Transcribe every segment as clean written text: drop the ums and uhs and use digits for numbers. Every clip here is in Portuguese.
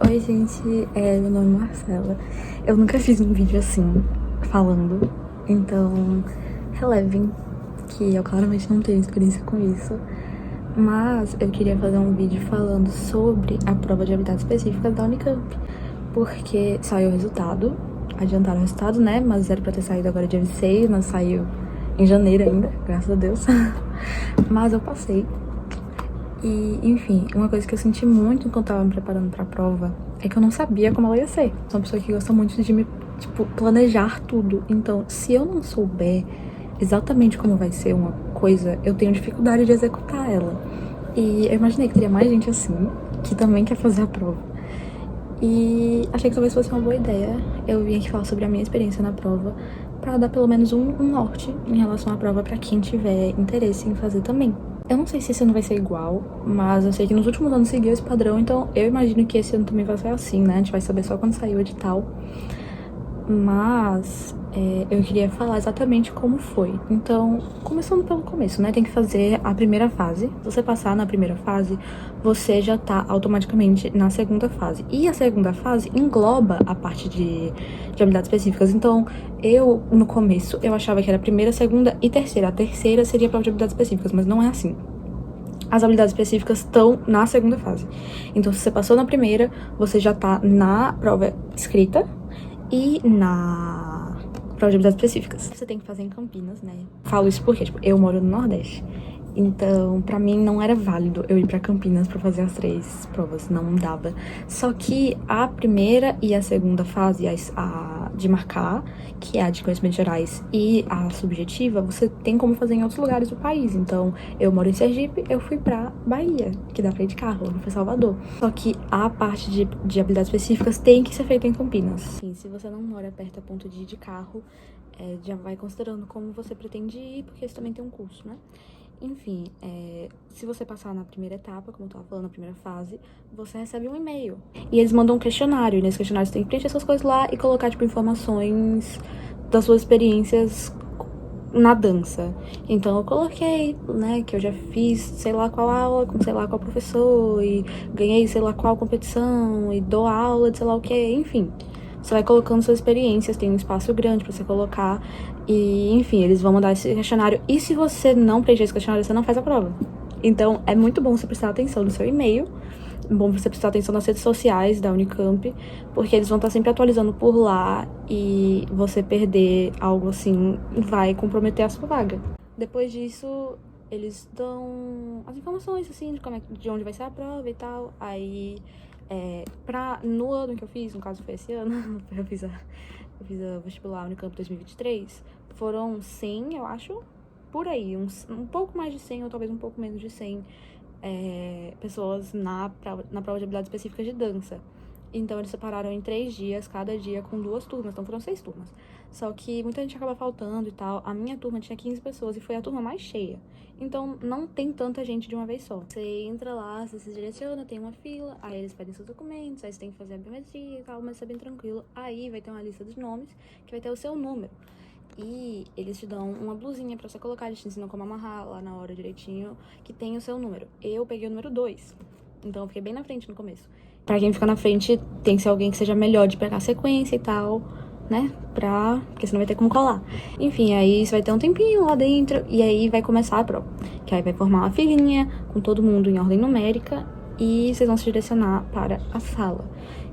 Oi, gente, meu nome é Marcela. Eu nunca fiz um vídeo assim, falando, então relevem que eu claramente não tenho experiência com isso. Mas eu queria fazer um vídeo falando sobre a prova de habilidades específicas da Unicamp, porque saiu o resultado, adiantaram o resultado, né? Mas era pra ter saído agora dia 26, mas saiu em janeiro ainda, graças a Deus. Mas eu passei. E, enfim, uma coisa que eu senti muito enquanto tava me preparando pra prova é que eu não sabia como ela ia ser. Sou uma pessoa que gosta muito de me, planejar tudo. Então, se eu não souber exatamente como vai ser uma coisa, eu tenho dificuldade de executar ela. E eu imaginei que teria mais gente assim, que também quer fazer a prova. E achei que talvez fosse uma boa ideia eu vim aqui falar sobre a minha experiência na prova, pra dar pelo menos um norte em relação à prova pra quem tiver interesse em fazer também. Eu não sei se esse ano vai ser igual, mas eu sei que nos últimos anos seguiu esse padrão, então eu imagino que esse ano também vai ser assim, né? A gente vai saber só quando sair o edital. Mas eu queria falar exatamente como foi. Então, começando pelo começo, né? Tem que fazer a primeira fase. Se você passar na primeira fase, você já tá automaticamente na segunda fase. E a segunda fase engloba a parte de habilidades específicas. Então, no começo, eu achava que era a primeira, segunda e terceira. A terceira seria a prova de habilidades específicas, mas não é assim. As habilidades específicas estão na segunda fase. Então, se você passou na primeira, você já tá na prova escrita e na prova de habilidades específicas. Você tem que fazer em Campinas, né? Falo isso porque, eu moro no Nordeste. Então, pra mim, não era válido eu ir pra Campinas pra fazer as 3 provas. Não dava. Só que a primeira e a segunda fase, a de marcar, que é a de conhecimentos gerais, e a subjetiva, você tem como fazer em outros lugares do país. Então, eu moro em Sergipe, eu fui pra Bahia, que dá pra ir de carro, eu não fui Salvador. Só que a parte de habilidades específicas tem que ser feita em Campinas. Sim, se você não mora perto a ponto de ir de carro, já vai considerando como você pretende ir, porque isso também tem um custo, né? Enfim, se você passar na primeira etapa, como eu tava falando, na primeira fase, você recebe um e-mail. E eles mandam um questionário, e nesse questionário você tem que preencher essas coisas lá e colocar, informações das suas experiências na dança. Então eu coloquei, né, que eu já fiz sei lá qual aula com sei lá qual professor, e ganhei sei lá qual competição, e dou aula de sei lá o que, enfim. Você vai colocando suas experiências, tem um espaço grande pra você colocar. E, enfim, eles vão mandar esse questionário. E se você não preencher esse questionário, você não faz a prova. Então, é muito bom você prestar atenção no seu e-mail. É bom você prestar atenção nas redes sociais da Unicamp, porque eles vão estar sempre atualizando por lá. E você perder algo assim vai comprometer a sua vaga. Depois disso, eles dão as informações, assim, de onde vai ser a prova e tal. Aí, no ano que eu fiz, no caso foi esse ano, eu fiz a vestibular Unicamp 2023, foram 100, eu acho, por aí, um pouco mais de 100 ou talvez um pouco menos de 100 pessoas na prova de habilidades específicas de dança. Então, eles separaram em 3 dias, cada dia com 2 turmas. Então, foram 6 turmas. Só que muita gente acaba faltando e tal. A minha turma tinha 15 pessoas e foi a turma mais cheia. Então, não tem tanta gente de uma vez só. Você entra lá, você se direciona, tem uma fila. Aí, eles pedem seus documentos, aí você tem que fazer a biometria e tal, mas isso é bem tranquilo. Aí, vai ter uma lista dos nomes, que vai ter o seu número. E eles te dão uma blusinha pra você colocar, eles te ensinam como amarrar lá na hora direitinho, que tem o seu número. Eu peguei o número 2, então eu fiquei bem na frente no começo. Pra quem fica na frente, tem que ser alguém que seja melhor de pegar a sequência e tal, né? Porque senão vai ter como colar. Enfim, aí você vai ter um tempinho lá dentro e aí vai começar a prova. Que aí vai formar uma filinha com todo mundo em ordem numérica e vocês vão se direcionar para a sala,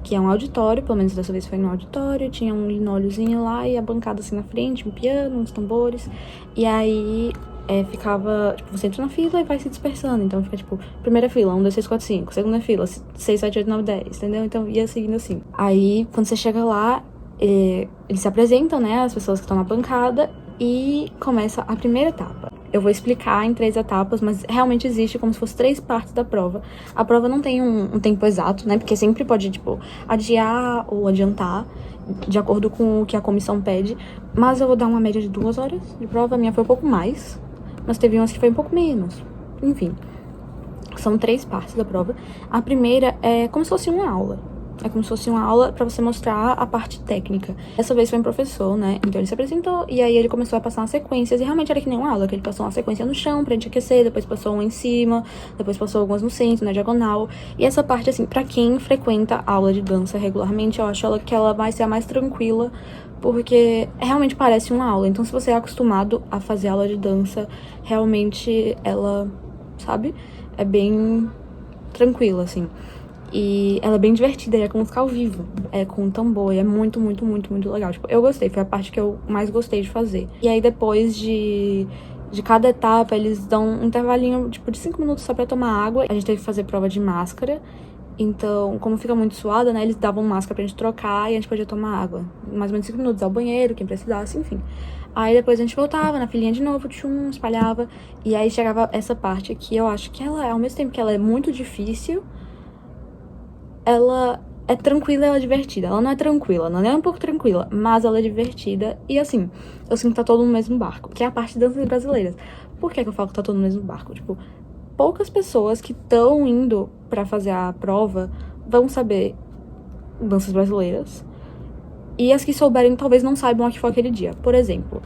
que é um auditório, pelo menos dessa vez foi no auditório, tinha um linóleuzinho lá e a bancada assim na frente, um piano, uns tambores, e aí ficava, você entra na fila e vai se dispersando, então fica primeira fila, 1, 2, 3, 4, 5, segunda fila, 6, 7, 8, 9, 10, entendeu? Então ia seguindo assim. Aí, quando você chega lá, eles se apresentam, né, as pessoas que estão na bancada, e começa a primeira etapa. Eu vou explicar em 3 etapas, mas realmente existe como se fosse 3 partes da prova. A prova não tem um tempo exato, né? Porque sempre pode, adiar ou adiantar, de acordo com o que a comissão pede. Mas eu vou dar uma média de 2 horas de prova. A minha foi um pouco mais, mas teve umas que foi um pouco menos. Enfim, são 3 partes da prova. A primeira é como se fosse uma aula. É como se fosse uma aula pra você mostrar a parte técnica. Dessa vez foi um professor, né? Então ele se apresentou e aí ele começou a passar umas sequências. E realmente era que nem uma aula, que ele passou uma sequência no chão pra gente aquecer, depois passou uma em cima, depois passou algumas no centro, na diagonal. E essa parte, assim, pra quem frequenta aula de dança regularmente, eu acho que ela vai ser a mais tranquila, porque realmente parece uma aula. Então se você é acostumado a fazer aula de dança, realmente ela, sabe? É bem tranquila, assim. E ela é bem divertida, e é com música ao vivo, é com tambor, e é muito, muito, muito, muito legal. Tipo, eu gostei, foi a parte que eu mais gostei de fazer. E aí, depois de cada etapa, eles dão um intervalinho, tipo, de 5 minutos só pra tomar água. A gente teve que fazer prova de máscara, então, como fica muito suada, né, eles davam máscara pra gente trocar e a gente podia tomar água. Mais ou menos 5 minutos ao banheiro, quem precisasse, enfim. Aí depois a gente voltava na filinha de novo, tchum, espalhava, e aí chegava essa parte aqui, eu acho que ela, ao mesmo tempo que ela é muito difícil, ela é tranquila e ela é divertida. Ela não é tranquila, não é um pouco tranquila, mas ela é divertida. E assim, eu sinto que tá todo no mesmo barco, que é a parte de danças brasileiras. Por que eu falo que tá todo no mesmo barco? Tipo, poucas pessoas que estão indo pra fazer a prova vão saber danças brasileiras. E as que souberem talvez não saibam a que foi aquele dia. Por exemplo,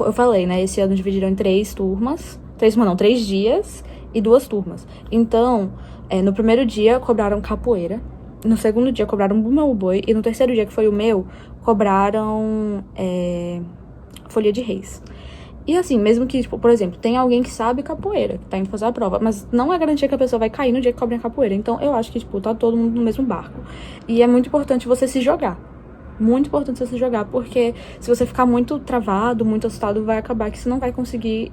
eu falei, né, esse ano dividiram em 3 turmas. 3 dias e 2 turmas. Então, no primeiro dia cobraram capoeira. No segundo dia cobraram Bumba Meu Boi. E no terceiro dia, que foi o meu, cobraram Folia de Reis. E assim, mesmo que, tipo, por exemplo, tem alguém que sabe capoeira, que tá indo fazer a prova, mas não é garantia que a pessoa vai cair no dia que cobrem a capoeira. Então, eu acho que, tipo, tá todo mundo no mesmo barco. E é muito importante você se jogar. Muito importante você se jogar, porque se você ficar muito travado, muito assustado, vai acabar que você não vai conseguir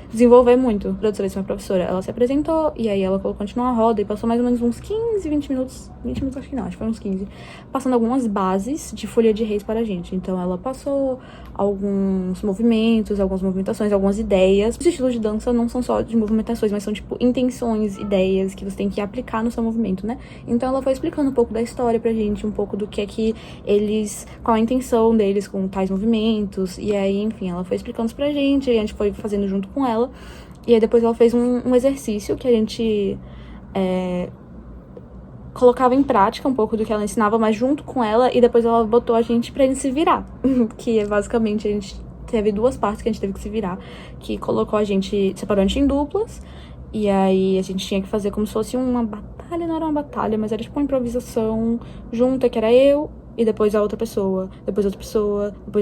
desenvolver muito. Dessa vez, minha professora, ela se apresentou e aí ela colocou continuar a roda e passou mais ou menos uns 15, 20 minutos. 20 minutos acho que não, acho que foi uns 15. Passando algumas bases de Folia de Reis para a gente. Então ela passou alguns movimentos, algumas movimentações, algumas ideias. Os estilos de dança não são só de movimentações, mas são tipo intenções, ideias que você tem que aplicar no seu movimento, né? Então ela foi explicando um pouco da história pra gente, um pouco do que é que eles, qual a intenção deles com tais movimentos. E aí, enfim, ela foi explicando isso pra gente, e a gente foi fazendo junto com ela. E aí depois ela fez um exercício que a gente colocava em prática um pouco do que ela ensinava, mas junto com ela, e depois ela botou a gente pra gente se virar. Que é basicamente, a gente teve 2 partes que a gente teve que se virar, que colocou a gente, separou a gente em duplas, e aí a gente tinha que fazer como se fosse uma batalha, não era uma batalha, mas era tipo uma improvisação junta, que era eu, e depois a outra pessoa, depois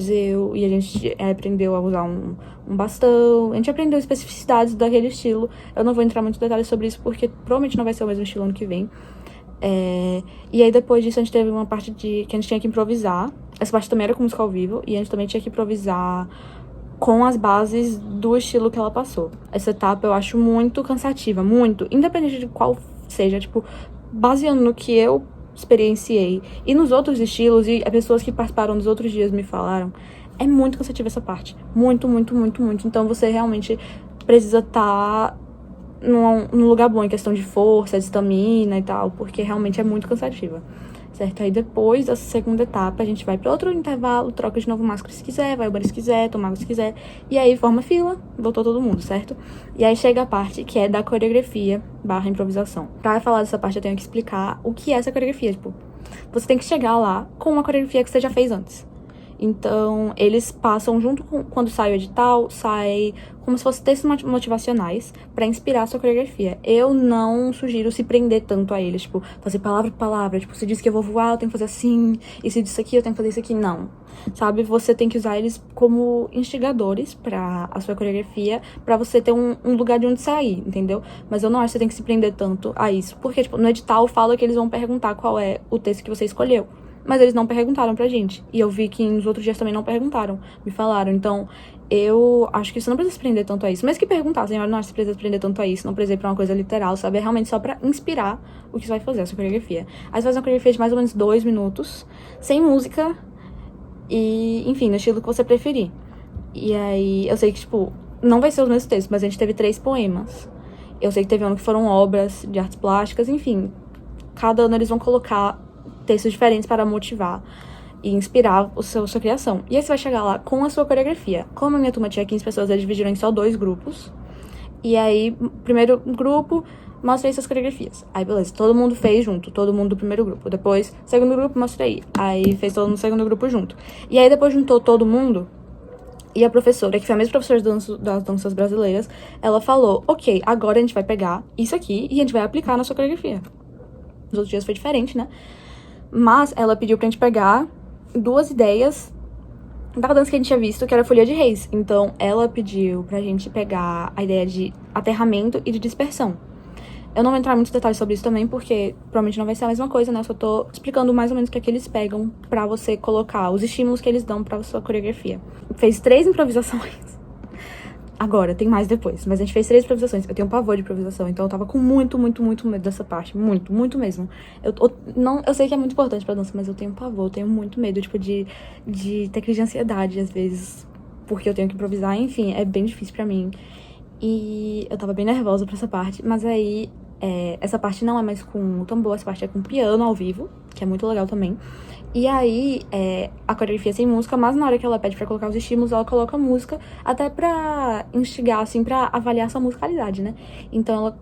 eu, e a gente aprendeu a usar um bastão, a gente aprendeu especificidades daquele estilo. Eu não vou entrar muito em detalhes sobre isso, porque provavelmente não vai ser o mesmo estilo ano que vem. E aí depois disso a gente teve uma parte que a gente tinha que improvisar. Essa parte também era com música ao vivo, e a gente também tinha que improvisar com as bases do estilo que ela passou. Essa etapa eu acho muito cansativa, muito, independente de qual seja, tipo, baseando no que eu experienciei e nos outros estilos, e as pessoas que participaram dos outros dias me falaram, é muito cansativa essa parte. Muito, muito, muito, muito. Então você realmente precisa estar num lugar bom em questão de força, de estamina e tal, porque realmente é muito cansativa, certo? Aí depois dessa segunda etapa, a gente vai para outro intervalo, troca de novo máscara se quiser, vai ao banheiro se quiser, toma água se quiser, e aí forma fila, voltou todo mundo, certo? E aí chega a parte que é da coreografia / improvisação. Pra falar dessa parte, eu tenho que explicar o que é essa coreografia, tipo, você tem que chegar lá com uma coreografia que você já fez antes. Então, eles passam junto com, quando sai o edital, sai como se fossem textos motivacionais pra inspirar a sua coreografia. Eu não sugiro se prender tanto a eles, tipo, fazer palavra por palavra, tipo, se diz que eu vou voar, eu tenho que fazer assim, e se diz isso aqui, eu tenho que fazer isso aqui, não. Sabe, você tem que usar eles como instigadores pra a sua coreografia, pra você ter um lugar de onde sair, entendeu? Mas eu não acho que você tem que se prender tanto a isso, porque, tipo, no edital fala que eles vão perguntar qual é o texto que você escolheu. Mas eles não perguntaram pra gente. E eu vi que nos outros dias também não perguntaram. Me falaram. Então, eu acho que você não precisa se prender tanto a isso. Mas que perguntassem, eu não acho que você precisa se prender tanto a isso. Não precisa ir pra uma coisa literal, sabe? É realmente só pra inspirar o que você vai fazer, a sua coreografia. Aí você faz uma coreografia de mais ou menos 2 minutos, sem música. E, enfim, no estilo que você preferir. E aí, eu sei que, tipo, não vai ser os mesmos textos, mas a gente teve 3 poemas. Eu sei que teve ano que foram obras de artes plásticas, enfim. Cada ano eles vão colocar textos diferentes para motivar e inspirar sua criação. E aí você vai chegar lá com a sua coreografia. Como a minha turma tinha 15 pessoas, eles dividiram em só 2 grupos. E aí, primeiro grupo, mostra aí suas coreografias. Aí, beleza, todo mundo fez junto, todo mundo do primeiro grupo. Depois, segundo grupo, mostra aí. Aí, fez todo mundo do segundo grupo junto. E aí, depois juntou todo mundo, e a professora, que foi a mesma professora das danças brasileiras, ela falou, ok, agora a gente vai pegar isso aqui e a gente vai aplicar na sua coreografia. Nos outros dias foi diferente, né? Mas ela pediu pra gente pegar 2 ideias da dança que a gente tinha visto, que era Folia de Reis. Então, ela pediu pra gente pegar a ideia de aterramento e de dispersão. Eu não vou entrar em muitos detalhes sobre isso também, porque provavelmente não vai ser a mesma coisa, né? Eu só tô explicando mais ou menos o que é que eles pegam pra você colocar, os estímulos que eles dão pra sua coreografia. Fez 3 improvisações. Agora, tem mais depois, mas a gente fez 3 improvisações. Eu tenho um pavor de improvisação, então eu tava com muito medo dessa parte. Muito mesmo. Eu sei que é muito importante pra dança, mas eu tenho pavor, eu tenho muito medo, tipo, de ter crise de ansiedade, às vezes, porque eu tenho que improvisar. Enfim, é bem difícil pra mim. E eu tava bem nervosa pra essa parte, mas aí, essa parte não é mais com o tambor, essa parte é com piano ao vivo, que é muito legal também. E aí, a coreografia é sem música, mas na hora que ela pede pra colocar os estímulos, ela coloca música, até pra instigar, assim, pra avaliar essa musicalidade, né? Então,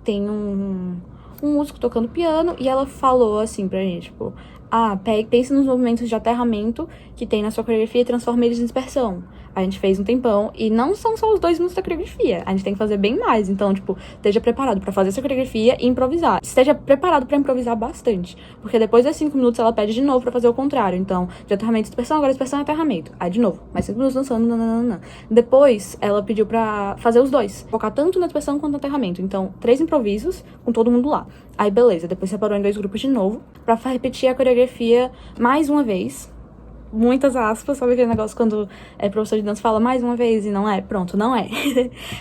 tem um músico tocando piano, e ela falou assim pra gente, tipo, pense nos movimentos de aterramento que tem na sua coreografia e transforme eles em dispersão. A gente fez um tempão, e não são só os 2 minutos da coreografia, a gente tem que fazer bem mais. Então, tipo, esteja preparado pra fazer essa coreografia e improvisar. Esteja preparado pra improvisar bastante, porque depois dos 5 minutos ela pede de novo pra fazer o contrário. Então, de aterramento e dispersão, agora dispersão e aterramento. Aí, de novo, mais 5 minutos dançando, nananana. Depois, ela pediu pra fazer os 2, focar tanto na dispersão quanto no aterramento. Então, 3 improvisos com todo mundo lá. Aí, beleza, depois separou em 2 grupos de novo, pra repetir a coreografia mais uma vez. Muitas aspas, sabe aquele negócio quando professor de dança fala mais uma vez e não é? Pronto, não é.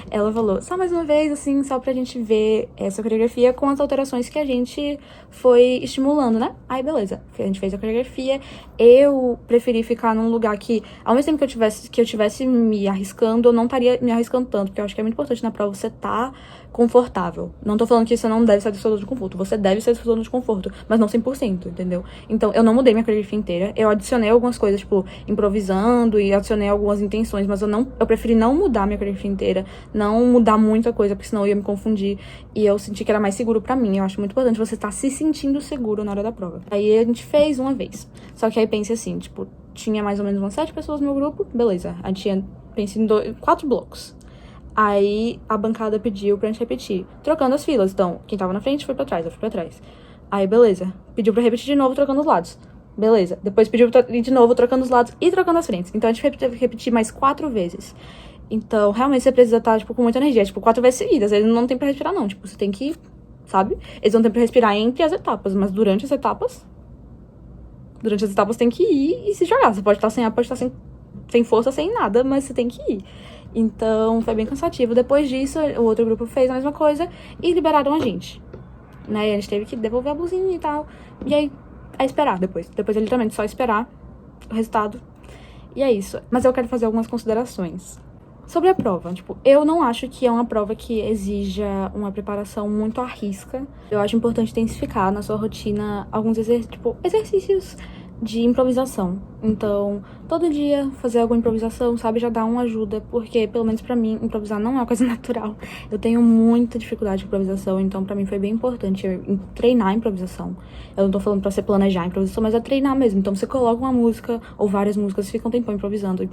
Ela falou só mais uma vez, assim, só pra gente ver essa coreografia com as alterações que a gente foi estimulando, né? Aí, beleza. A gente fez a coreografia. Eu preferi ficar num lugar que, ao mesmo tempo que eu tivesse me arriscando, eu não estaria me arriscando tanto, porque eu acho que é muito importante na prova você tá confortável. Não tô falando que você não deve ser do de conforto. Você deve ser do de conforto, mas não 100%, entendeu? Então, eu não mudei minha coreografia inteira. Eu adicionei algumas coisas, tipo, improvisando e adicionei algumas intenções, mas eu preferi não mudar minha coreografia inteira, não mudar muita coisa, porque senão eu ia me confundir. E eu senti que era mais seguro pra mim. Eu acho muito importante você estar se sentindo seguro na hora da prova. Aí a gente fez uma vez. Só que aí pense assim, tipo, tinha mais ou menos umas 7 pessoas no meu grupo. Beleza. A gente tinha, pensei em 4 blocos. Aí a bancada pediu pra gente repetir, trocando as filas. Então, quem tava na frente foi pra trás, eu fui pra trás. Aí, beleza. Pediu pra repetir de novo, trocando os lados. Beleza. Depois pediu pra ir de novo, trocando os lados e trocando as frentes. Então, a gente teve que repetir mais 4 vezes. Então, realmente, você precisa estar, tipo, com muita energia. Tipo, 4 vezes seguidas. Eles não tem pra respirar, não. Tipo, você tem que, sabe? Eles não tem pra respirar entre as etapas, mas durante as etapas tem que ir e se jogar. Você pode estar sem ar, pode estar sem força, sem nada, mas você tem que ir. Então, foi bem cansativo. Depois disso, o outro grupo fez a mesma coisa e liberaram a gente. Né? E a gente teve que devolver a blusinha e tal. E aí, esperar depois. Depois é literalmente só esperar o resultado. E é isso. Mas eu quero fazer algumas considerações. Sobre a prova, tipo, eu não acho que é uma prova que exija uma preparação muito à risca. Eu acho importante intensificar na sua rotina alguns exercícios de improvisação. Então, todo dia fazer alguma improvisação, sabe, já dá uma ajuda, porque, pelo menos pra mim, improvisar não é uma coisa natural. Eu tenho muita dificuldade de improvisação, então pra mim foi bem importante eu treinar a improvisação. Eu não tô falando pra você planejar a improvisação, mas é treinar mesmo. Então você coloca uma música, ou várias músicas, fica um tempão improvisando,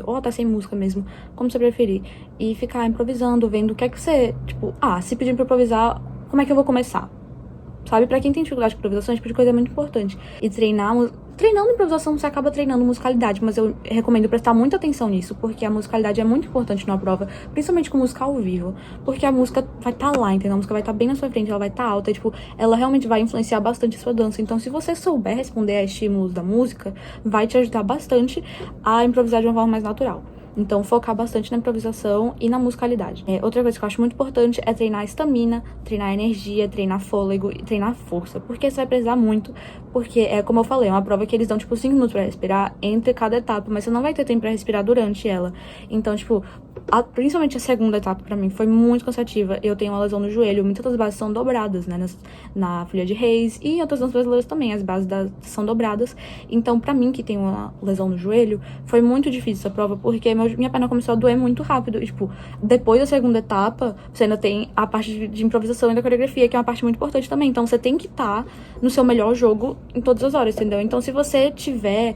ou até sem música mesmo, como você preferir. E ficar improvisando, vendo o que é que você, tipo, se pedir pra improvisar, como é que eu vou começar? Sabe? Pra quem tem dificuldade de improvisação, esse tipo de coisa é muito importante. E treinando improvisação, você acaba treinando musicalidade, mas eu recomendo prestar muita atenção nisso, porque a musicalidade é muito importante numa prova, principalmente com música ao vivo, porque a música vai estar lá, entendeu? A música vai estar bem na sua frente, ela vai estar alta, e, tipo, ela realmente vai influenciar bastante a sua dança. Então, se você souber responder a estímulos da música, vai te ajudar bastante a improvisar de uma forma mais natural. Então, focar bastante na improvisação e na musicalidade. Outra coisa que eu acho muito importante é treinar estamina, treinar energia, treinar fôlego e treinar força. Porque você vai precisar muito, porque, como eu falei, é uma prova que eles dão, tipo, 5 minutos pra respirar entre cada etapa, mas você não vai ter tempo pra respirar durante ela. Então, tipo, Principalmente a segunda etapa pra mim foi muito cansativa. Eu tenho uma lesão no joelho, muitas das bases são dobradas, né, na Folha de Reis e em outras danças brasileiras também, as bases são dobradas. Então, pra mim, que tem uma lesão no joelho, foi muito difícil essa prova, porque minha perna começou a doer muito rápido. E, tipo, depois da segunda etapa, você ainda tem a parte de improvisação e da coreografia, que é uma parte muito importante também. Então, você tem que estar no seu melhor jogo em todas as horas, entendeu? Então, se você tiver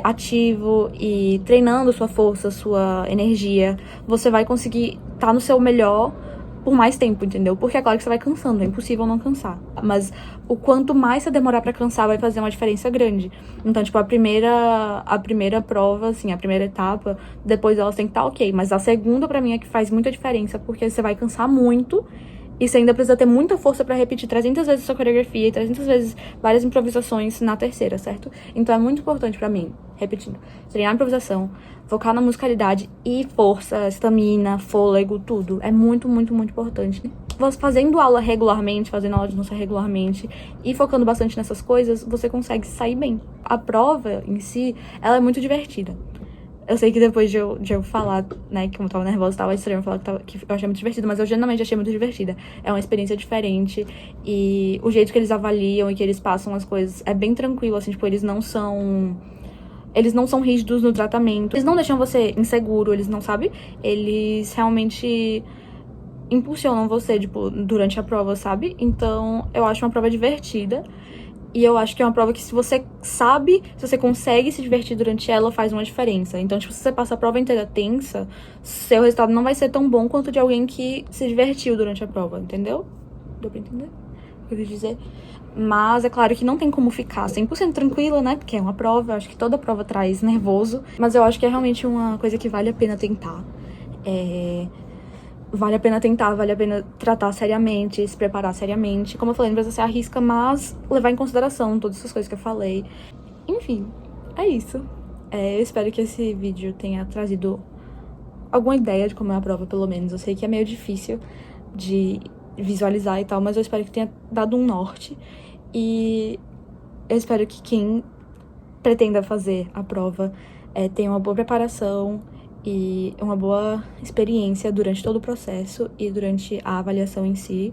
ativo e treinando sua força, sua energia, você vai conseguir estar no seu melhor por mais tempo, entendeu? Porque é claro que você vai cansando, é impossível não cansar. Mas o quanto mais você demorar pra cansar vai fazer uma diferença grande. Então, tipo, a primeira prova, assim, a primeira etapa, depois elas tem que estar ok. Mas a segunda, pra mim, é que faz muita diferença, porque você vai cansar muito e você ainda precisa ter muita força pra repetir 300 vezes sua coreografia e 300 vezes várias improvisações na terceira, certo? Então é muito importante pra mim, repetindo, treinar a improvisação, focar na musicalidade e força, estamina, fôlego, tudo. É muito, muito, muito importante, né? Fazendo aula regularmente, fazendo aula de dança regularmente e focando bastante nessas coisas, você consegue sair bem. A prova em si, ela é muito divertida. Eu sei que depois de eu falar, né, que eu tava nervosa, tava estranho falar que eu achei muito divertida, mas eu genuinamente achei muito divertida. É uma experiência diferente e o jeito que eles avaliam e que eles passam as coisas é bem tranquilo, assim, tipo, eles não são rígidos no tratamento. Eles não deixam você inseguro, eles não, sabe? Eles realmente impulsionam você, tipo, durante a prova, sabe? Então, eu acho uma prova divertida. E eu acho que é uma prova que se você sabe, se você consegue se divertir durante ela, faz uma diferença. Então, tipo, se você passa a prova inteira tensa, seu resultado não vai ser tão bom quanto de alguém que se divertiu durante a prova, entendeu? Deu pra entender o que eu quis dizer? Mas é claro que não tem como ficar 100% tranquila, né? Porque é uma prova, eu acho que toda prova traz nervoso. Mas eu acho que é realmente uma coisa que vale a pena tentar. Vale a pena tentar, vale a pena tratar seriamente, se preparar seriamente. Como eu falei, não precisa ser arrisca, mas levar em consideração todas essas coisas que eu falei. Enfim, é isso. Eu espero que esse vídeo tenha trazido alguma ideia de como é a prova, pelo menos. Eu sei que é meio difícil de visualizar e tal, mas eu espero que tenha dado um norte. E eu espero que quem pretenda fazer a prova tenha uma boa preparação e uma boa experiência durante todo o processo e durante a avaliação em si.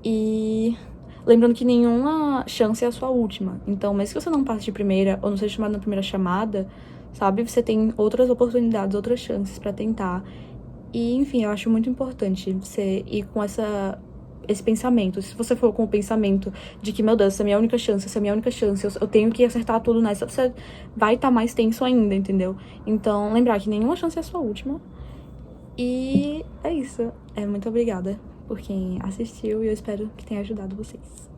E lembrando que nenhuma chance é a sua última. Então, mesmo que você não passe de primeira ou não seja chamado na primeira chamada, sabe? Você tem outras oportunidades, outras chances pra tentar. E, enfim, eu acho muito importante você ir com esse pensamento. Se você for com o pensamento de que, meu Deus, essa é a minha única chance, essa é a minha única chance, eu tenho que acertar tudo nessa, você vai estar mais tenso ainda, entendeu? Então, lembrar que nenhuma chance é a sua última. E é isso. Muito obrigada por quem assistiu e eu espero que tenha ajudado vocês.